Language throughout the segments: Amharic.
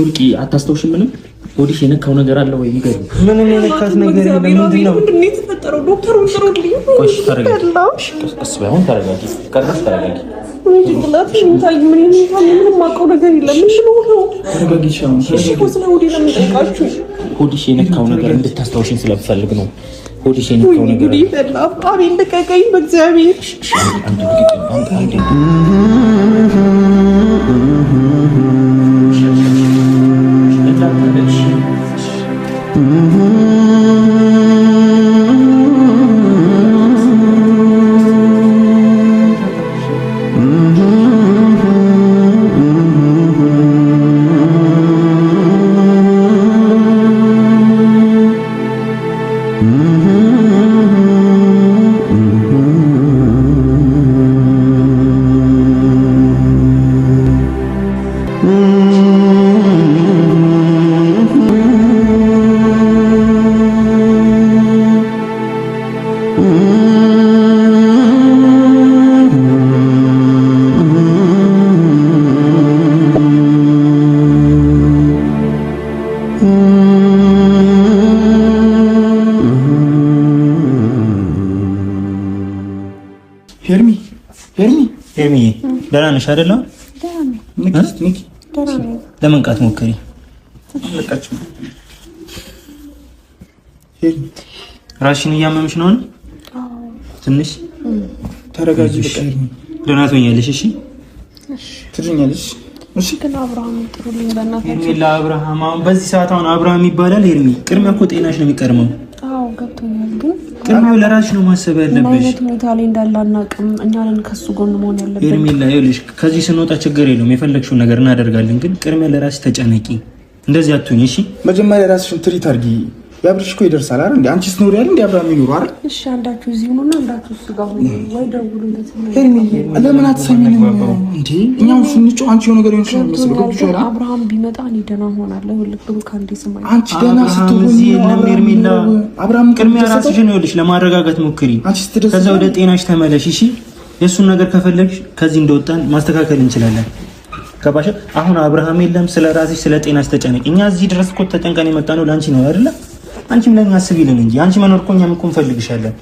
ስትወርቂ አታስታውሽም? ምንም ሆድሽ የነካው ነገር አለ ወይ? ይገርም። ምንም የነካት ነገር የለም። ምንድን ነው የተፈጠረው? ዶክተሩን ጥሩልኝ። ቆይ ተረጋጊ። ቀስ በይ፣ አሁን ተረጋጊ። ቀስ ተረጋጊ። ምንም የማውቀው ነገር የለም። ሆድሽ የነካው ነገር እንድታስታውሽኝ ስለምፈልግ ነው። ሆድሽ የነካው ነገር አቤል ልቀቀኝ በእግዚአብሔር። ሄርሚ ደህና ነሽ አይደል? ለመንቃት ሞክሪ። ራስሽን እያመምሽ ነው? ትንሽ ተረጋጊ። ደህና ትሆኛለሽ። እሺ ትድኛለሽ። እሺ ግን አብርሃም ጥሩልኝ በእናትህ። አብርሃም አሁን በዚህ ሰዓት አሁን አብርሃም ይባላል? ሄርሚ ቅድሚያ እኮ ጤናሽ ነው የሚቀርመው። አዎ ገብቶኛል። ግን ቅድሚያው ለራስሽ ነው ማሰብ ያለብሽ። ማለት ሁኔታ ላይ እንዳለ አናውቅም። እኛ ነን ከሱ ጎን መሆን ያለብን። ሄርሚላ ይኸውልሽ፣ ከዚህ ስንወጣ ችግር የለውም፣ የፈለግሽውን ነገር እናደርጋለን። ግን ቅድሚያ ለራስሽ ተጨነቂ። እንደዚህ አትሁኝ። እሺ መጀመሪያ ራስሽን ትሪት አድርጊ። ያብርሽ እኮ ይደርሳል አይደል? እንዴ አንቺ ስትኖር ያለ እንዴ አብርሃም ይኖር አይደል? እሺ አንዳችሁ እዚህ ሆኖና አንዳችሁ እሱ ጋር ሆኖ ወይ ደውሉለት። ሄርሚ ለምን አትሰሚንም እንዴ? እኛው ስንጮህ አንቺ የሆነ ነገር ይሆንሽ መስሎ ገብቶሻል። አብርሃም ቢመጣ እኔ ደህና ሆናለሁ። ልክ ብሩ ካንዴ ሰማይ አንቺ ደህና ስትሆኚ የለም ሄርሚላ፣ አብርሃም ቅድሚያ ራስሽን ይኸውልሽ ለማረጋጋት ሞክሪ። ከዛ ወደ ጤናሽ ተመለሽ። እሺ የእሱን ነገር ከፈለግሽ ከዚህ እንደወጣን ማስተካከል እንችላለን። ከባሽ አሁን አብርሃም የለም፣ ስለ ራስሽ ስለ ጤናሽ ተጨነቂ። እኛ እዚህ ድረስ እኮ ተጨንቀን የመጣ ነው ለአንቺ ነው አይደለ? አንቺም ለኛ አስቢልን እንጂ አንቺ መኖር እኮ እኛም እኮ እንፈልግሻለን።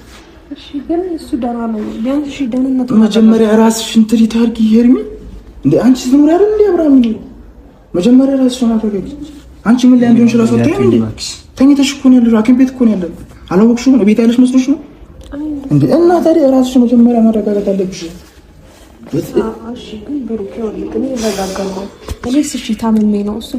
እሺ ግን እሱ ደህና ነው። ቢያንስ እሺ ደህንነቱ መጀመሪያ ራስሽን ትሪት አድርጊ ሄርሚ። እንዴ አንቺ ስትኖር አይደል እንዴ አብርሃም ይኖር? መጀመሪያ ራስሽን አረጋጊ። አንቺ ምን ላይ እንደሆንሽ ራስሽ አታይም እንዴ? ተኝተሽ እኮ ነው ያለሽ፣ ሐኪም ቤት እኮ ነው ያለሽ። አላወቅሽውም? ቤት ያለሽ መስሎሽ ነው እንዴ? እና ታዲያ ራስሽን መጀመሪያ ማረጋጋት አለብሽ። እሺ ግን ብሩክ ይኸውልህ፣ እኔ እረጋጋለሁ። እኔስ እሺ ታምሜ ነው እሱ